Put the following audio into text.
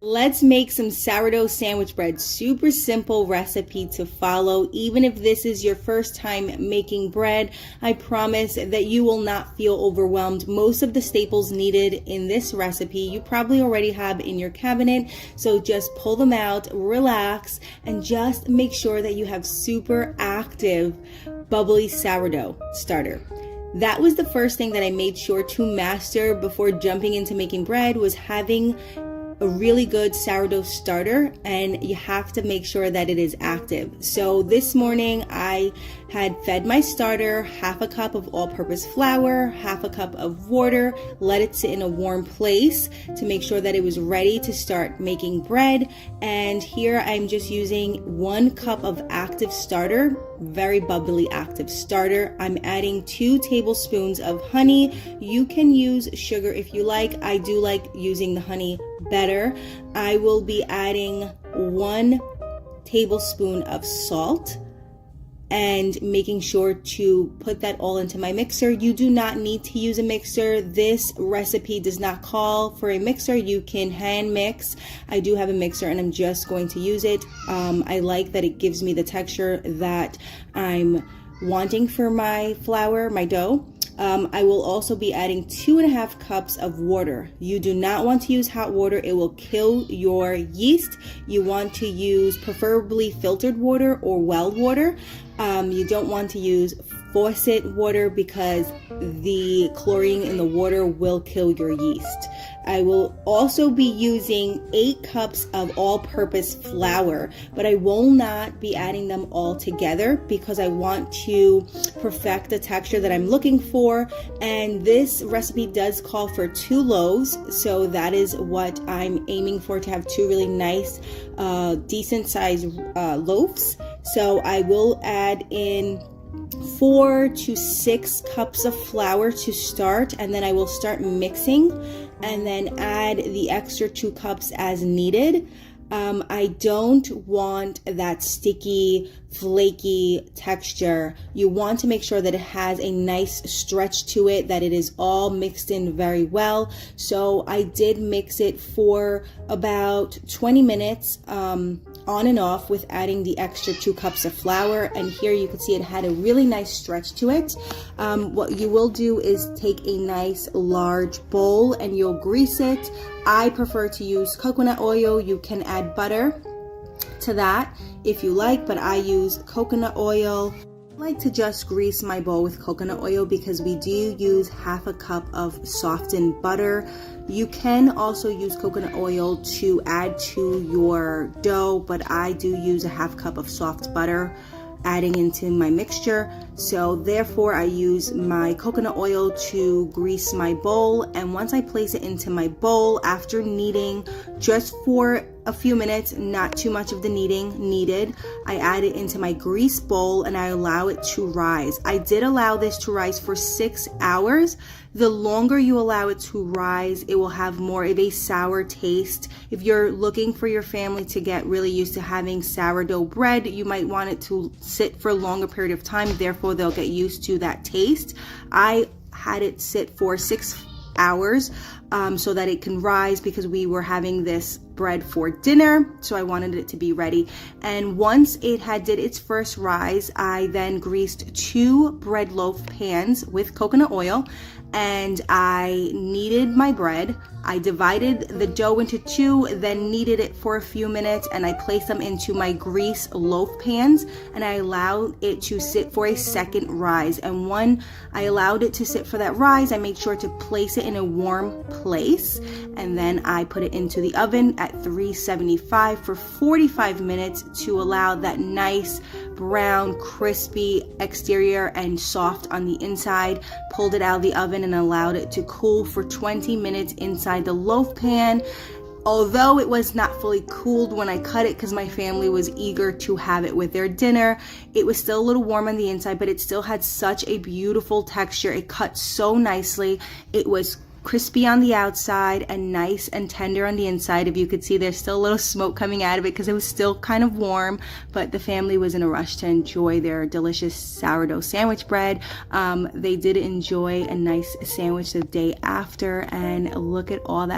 Let's make some sourdough sandwich bread. Super simple recipe to follow. Even if this is your first time making bread, I promise that you will not feel overwhelmed. Most of the staples needed in this recipe you probably already have in your cabinet, so just pull them out, relax, and just make sure that you have super active, bubbly sourdough starter. That was the first thing that I made sure to master before jumping into making bread, was having a really good sourdough starter, and you have to make sure that it is active. So this morning I had fed my starter half a cup of all-purpose flour, half a cup of water, let it sit in a warm place to make sure that it was ready to start making bread. And here I'm just using 1 cup of active starter, very bubbly active starter. I'm adding 2 tablespoons of honey. You can use sugar if you like. I do like using the honey better. I will be adding 1 tablespoon of salt and making sure to put that all into my mixer. You do not need to use a mixer. This recipe does not call for a mixer. You can hand mix. I do have a mixer and I'm just going to use it. I like that it gives me the texture that I'm wanting for my flour, my dough. I will also be adding 2.5 cups of water. You do not want to use hot water. It will kill your yeast. You want to use preferably filtered water or well water. You don't want to use faucet water because the chlorine in the water will kill your yeast. I will also be using 8 cups of all-purpose flour, but I will not be adding them all together because I want to perfect the texture that I'm looking for. And this recipe does call for 2 loaves, so that is what I'm aiming for, to have 2 really nice, decent sized loaves. So I will add in 4 to 6 cups of flour to start, and then I will start mixing and then add the extra 2 cups as needed. I don't want that sticky, flaky texture. You want to make sure that it has a nice stretch to it, that it is all mixed in very well. So I did mix it for about 20 minutes on and off with adding the extra 2 cups of flour. And here you can see it had a really nice stretch to it. What you will do is take a nice large bowl and you'll grease it. I prefer to use coconut oil. You can add butter to that if you like, but I use coconut oil. I like to just grease my bowl with coconut oil because we do use half a cup of softened butter. You can also use coconut oil to add to your dough, but I do use a half cup of soft butter adding into my mixture. So therefore I use my coconut oil to grease my bowl, and once I place it into my bowl after kneading just for a few minutes, not too much of the kneading needed, I add it into my grease bowl and I allow it to rise. I did allow this to rise for 6 hours. The longer you allow it to rise, it will have more of a sour taste. If you're looking for your family to get really used to having sourdough bread, you might want it to sit for a longer period of time, therefore they'll get used to that taste. I had it sit for 6 hours so that it can rise because we were having this bread for dinner, so I wanted it to be ready. And once it did its first rise, I then greased 2 bread loaf pans with coconut oil and I kneaded my bread. I divided the dough into 2, then kneaded it for a few minutes, and I placed them into my grease loaf pans and I allowed it to sit for a second rise. And when I allowed it to sit for that rise, I made sure to place it in a warm place, and then I put it into the oven at 375 for 45 minutes to allow that nice brown crispy exterior and soft on the inside. Pulled it out of the oven and allowed it to cool for 20 minutes inside the loaf pan. Although it was not fully cooled when I cut it because my family was eager to have it with their dinner, it was still a little warm on the inside, but it still had such a beautiful texture. It cut so nicely. It was crispy on the outside and nice and tender on the inside. If you could see, there's still a little smoke coming out of it because it was still kind of warm, but the family was in a rush to enjoy their delicious sourdough sandwich bread. They did enjoy a nice sandwich the day after, and look at all that